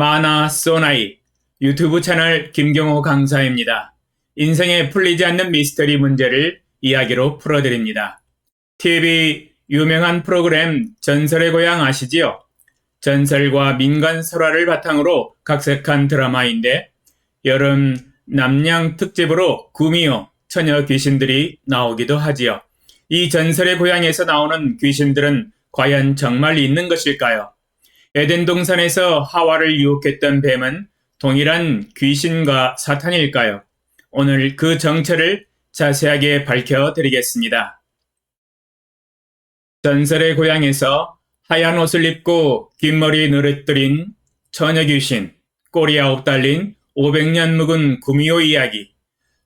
마나 소나이 유튜브 채널 김경호 강사입니다. 인생에 풀리지 않는 미스터리 문제를 이야기로 풀어드립니다. TV 유명한 프로그램 전설의 고향 아시지요? 전설과 민간 설화를 바탕으로 각색한 드라마인데 여름 남양 특집으로 구미호 처녀 귀신들이 나오기도 하지요. 이 전설의 고향에서 나오는 귀신들은 과연 정말 있는 것일까요? 에덴 동산에서 하와를 유혹했던 뱀은 동일한 귀신과 사탄일까요? 오늘 그 정체를 자세하게 밝혀드리겠습니다. 전설의 고향에서 하얀 옷을 입고 긴 머리 느릿들인 처녀 귀신, 꼬리 9 달린 500년 묵은 구미호 이야기,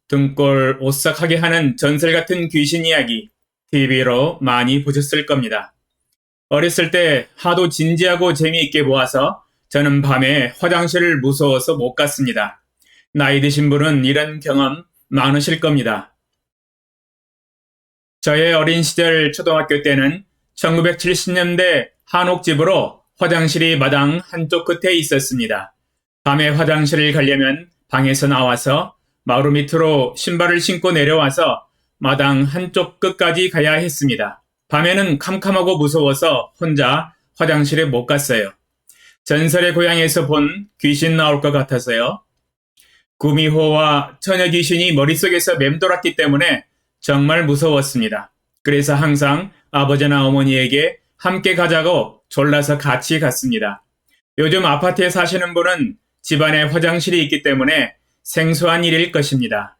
등골 오싹하게 하는 전설 같은 귀신 이야기, TV로 많이 보셨을 겁니다. 어렸을 때 하도 진지하고 재미있게 보아서 저는 밤에 화장실을 무서워서 못 갔습니다. 나이 드신 분은 이런 경험 많으실 겁니다. 저의 어린 시절 초등학교 때는 1970년대 한옥집으로 화장실이 마당 한쪽 끝에 있었습니다. 밤에 화장실을 가려면 방에서 나와서 마루 밑으로 신발을 신고 내려와서 마당 한쪽 끝까지 가야 했습니다. 밤에는 캄캄하고 무서워서 혼자 화장실에 못 갔어요. 전설의 고향에서 본 귀신 나올 것 같아서요. 구미호와 처녀 귀신이 머릿속에서 맴돌았기 때문에 정말 무서웠습니다. 그래서 항상 아버지나 어머니에게 함께 가자고 졸라서 같이 갔습니다. 요즘 아파트에 사시는 분은 집안에 화장실이 있기 때문에 생소한 일일 것입니다.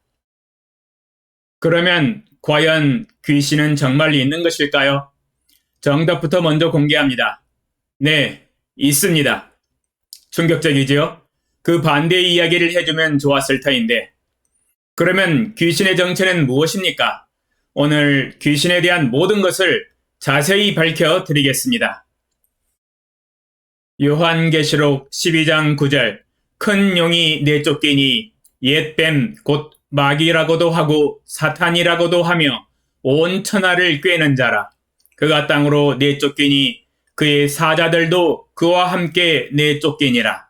그러면 과연 귀신은 정말 있는 것일까요? 정답부터 먼저 공개합니다. 네, 있습니다. 충격적이지요? 그 반대의 이야기를 해주면 좋았을 터인데. 그러면 귀신의 정체는 무엇입니까? 오늘 귀신에 대한 모든 것을 자세히 밝혀드리겠습니다. 요한계시록 12장 9절 큰 용이 내쫓기니 옛뱀 곧 마귀라고도 하고 사탄이라고도 하며 온 천하를 꿰는 자라. 그가 땅으로 내쫓기니 그의 사자들도 그와 함께 내쫓기니라.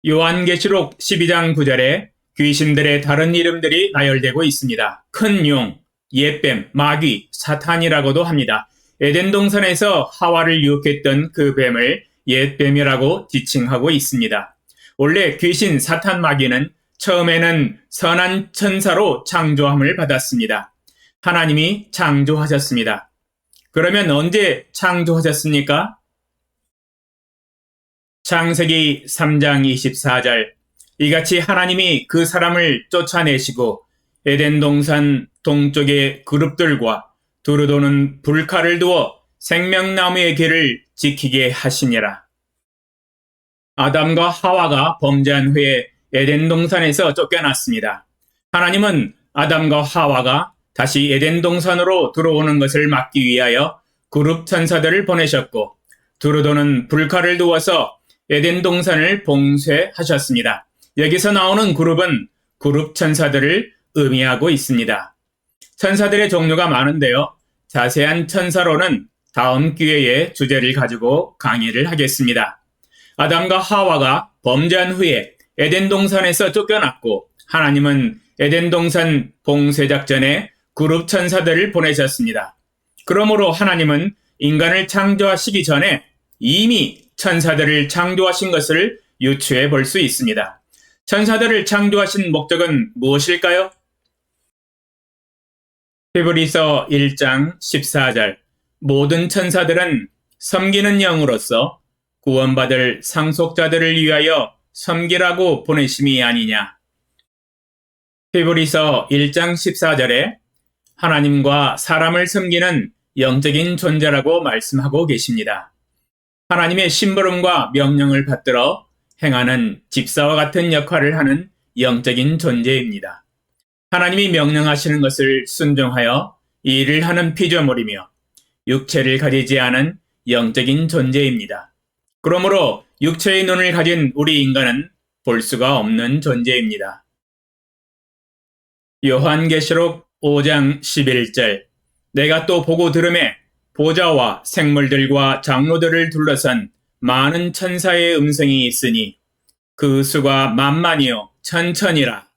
요한계시록 12장 9절에 귀신들의 다른 이름들이 나열되고 있습니다. 큰 용, 옛뱀, 마귀, 사탄이라고도 합니다. 에덴 동산에서 하와를 유혹했던 그 뱀을 옛뱀이라고 지칭하고 있습니다. 원래 귀신, 사탄, 마귀는 처음에는 선한 천사로 창조함을 받았습니다. 하나님이 창조하셨습니다. 그러면 언제 창조하셨습니까? 창세기 3장 24절 이같이 하나님이 그 사람을 쫓아내시고 에덴 동산 동쪽의 그룹들과 두루 도는 불칼을 두어 생명나무의 길을 지키게 하시니라. 아담과 하와가 범죄한 후에 에덴 동산에서 쫓겨났습니다. 하나님은 아담과 하와가 다시 에덴 동산으로 들어오는 것을 막기 위하여 그룹 천사들을 보내셨고 두루 도는 불칼을 두어서 에덴 동산을 봉쇄하셨습니다. 여기서 나오는 그룹은 그룹 천사들을 의미하고 있습니다. 천사들의 종류가 많은데요. 자세한 천사로는 다음 기회에 주제를 가지고 강의를 하겠습니다. 아담과 하와가 범죄한 후에 에덴 동산에서 쫓겨났고 하나님은 에덴 동산 봉쇄 작전에 그룹 천사들을 보내셨습니다. 그러므로 하나님은 인간을 창조하시기 전에 이미 천사들을 창조하신 것을 유추해 볼 수 있습니다. 천사들을 창조하신 목적은 무엇일까요? 히브리서 1장 14절 모든 천사들은 섬기는 영으로서 구원받을 상속자들을 위하여 섬기라고 보내심이 아니냐. 히브리서 1장 14절에 하나님과 사람을 섬기는 영적인 존재라고 말씀하고 계십니다. 하나님의 심부름과 명령을 받들어 행하는 집사와 같은 역할을 하는 영적인 존재입니다. 하나님이 명령하시는 것을 순종하여 이 일을 하는 피조물이며 육체를 가지지 않은 영적인 존재입니다. 그러므로 육체의 눈을 가진 우리 인간은 볼 수가 없는 존재입니다. 요한계시록 5장 11절 내가 또 보고 들으매 보좌와 생물들과 장로들을 둘러선 많은 천사의 음성이 있으니 그 수가 만만이요 천천이라.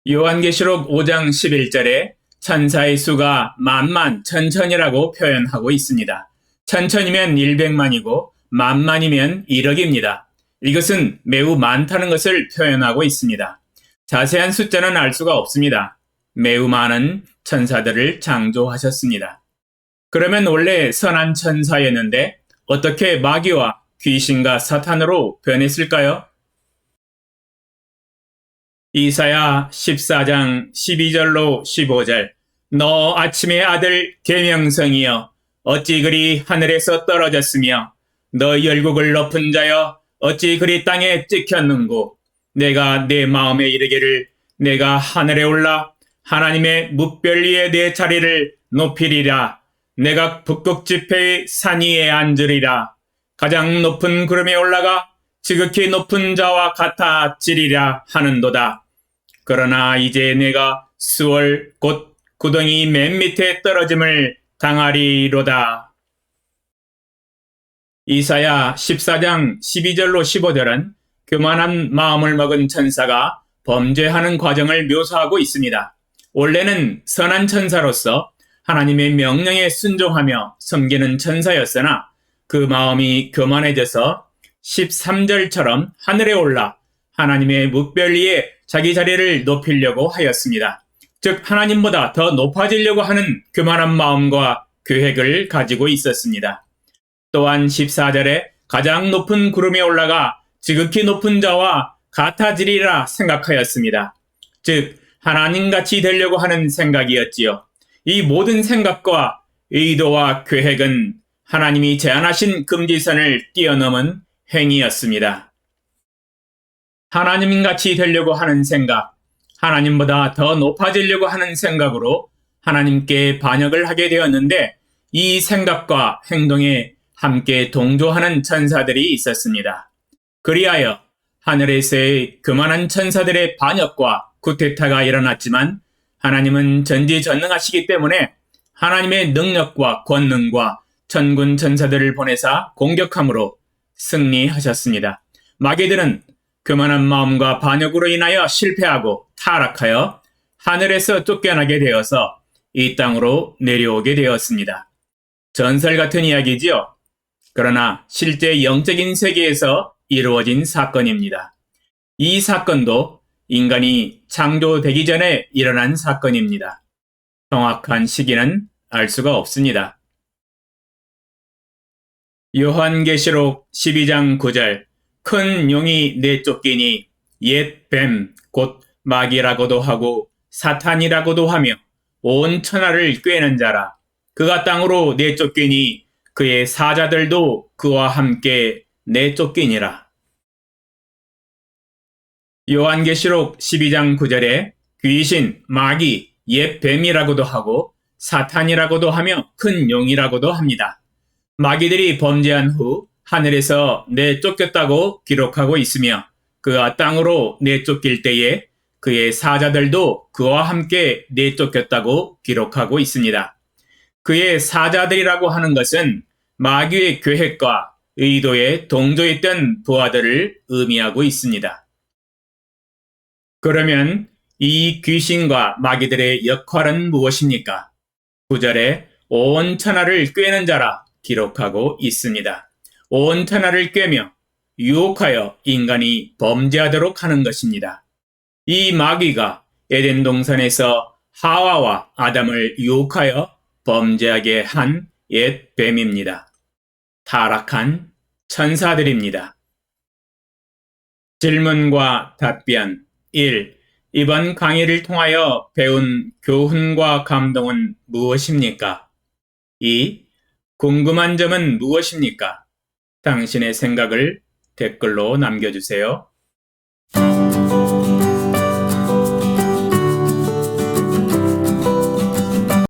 요한계시록 5장 11절에 천사의 수가 만만 천천이라고 표현하고 있습니다. 천천이면 100만이고 만만이면 1억입니다. 이것은 매우 많다는 것을 표현하고 있습니다. 자세한 숫자는 알 수가 없습니다. 매우 많은 천사들을 창조하셨습니다. 그러면 원래 선한 천사였는데 어떻게 마귀와 귀신과 사탄으로 변했을까요? 이사야 14장 12절로 15절. 너 아침의 아들 계명성이여 어찌 그리 하늘에서 떨어졌으며 너 열국을 높은 자여 어찌 그리 땅에 찍혔는고. 내가 내 마음에 이르기를 내가 하늘에 올라 하나님의 뭇별 위에 내 자리를 높이리라. 내가 북극 지폐의 산 위에 앉으리라. 가장 높은 구름에 올라가 지극히 높은 자와 같아지리라 하는도다. 그러나 이제 내가 수월 곧 구덩이 맨 밑에 떨어짐을 당하리로다. 이사야 14장 12절로 15절은 교만한 마음을 먹은 천사가 범죄하는 과정을 묘사하고 있습니다. 원래는 선한 천사로서 하나님의 명령에 순종하며 섬기는 천사였으나 그 마음이 교만해져서 13절처럼 하늘에 올라 하나님의 뭇별 위에 자기 자리를 높이려고 하였습니다. 즉 하나님보다 더 높아지려고 하는 교만한 마음과 계획을 가지고 있었습니다. 또한 14절에 가장 높은 구름에 올라가 지극히 높은 자와 같아지리라 생각하였습니다. 즉 하나님같이 되려고 하는 생각이었지요. 이 모든 생각과 의도와 계획은 하나님이 제안하신 금지선을 뛰어넘은 행위였습니다. 하나님같이 되려고 하는 생각, 하나님보다 더 높아지려고 하는 생각으로 하나님께 반역을 하게 되었는데 이 생각과 행동에 함께 동조하는 천사들이 있었습니다. 그리하여 하늘에서의 교만한 천사들의 반역과 쿠데타가 일어났지만 하나님은 전지전능하시기 때문에 하나님의 능력과 권능과 천군 천사들을 보내사 공격함으로 승리하셨습니다. 마귀들은 교만한 마음과 반역으로 인하여 실패하고 타락하여 하늘에서 쫓겨나게 되어서 이 땅으로 내려오게 되었습니다. 전설 같은 이야기지요. 그러나 실제 영적인 세계에서 이루어진 사건입니다. 이 사건도 인간이 창조되기 전에 일어난 사건입니다. 정확한 시기는 알 수가 없습니다. 요한계시록 12장 9절. 큰 용이 내쫓기니 옛 뱀 곧 마귀라고도 하고 사탄이라고도 하며 온 천하를 꿰는 자라. 그가 땅으로 내쫓기니 그의 사자들도 그와 함께 내쫓기니라. 요한계시록 12장 9절에 귀신, 마귀, 옛 뱀이라고도 하고 사탄이라고도 하며 큰 용이라고도 합니다. 마귀들이 범죄한 후 하늘에서 내쫓겼다고 기록하고 있으며 그가 땅으로 내쫓길 때에 그의 사자들도 그와 함께 내쫓겼다고 기록하고 있습니다. 그의 사자들이라고 하는 것은 마귀의 계획과 의도에 동조했던 부하들을 의미하고 있습니다. 그러면 이 귀신과 마귀들의 역할은 무엇입니까? 9절에 온 천하를 꿰는 자라 기록하고 있습니다. 온 천하를 꿰며 유혹하여 인간이 범죄하도록 하는 것입니다. 이 마귀가 에덴 동산에서 하와와 아담을 유혹하여 범죄하게 한 옛 뱀입니다. 타락한 천사들입니다. 질문과 답변 1. 이번 강의를 통하여 배운 교훈과 감동은 무엇입니까? 2. 궁금한 점은 무엇입니까? 당신의 생각을 댓글로 남겨주세요.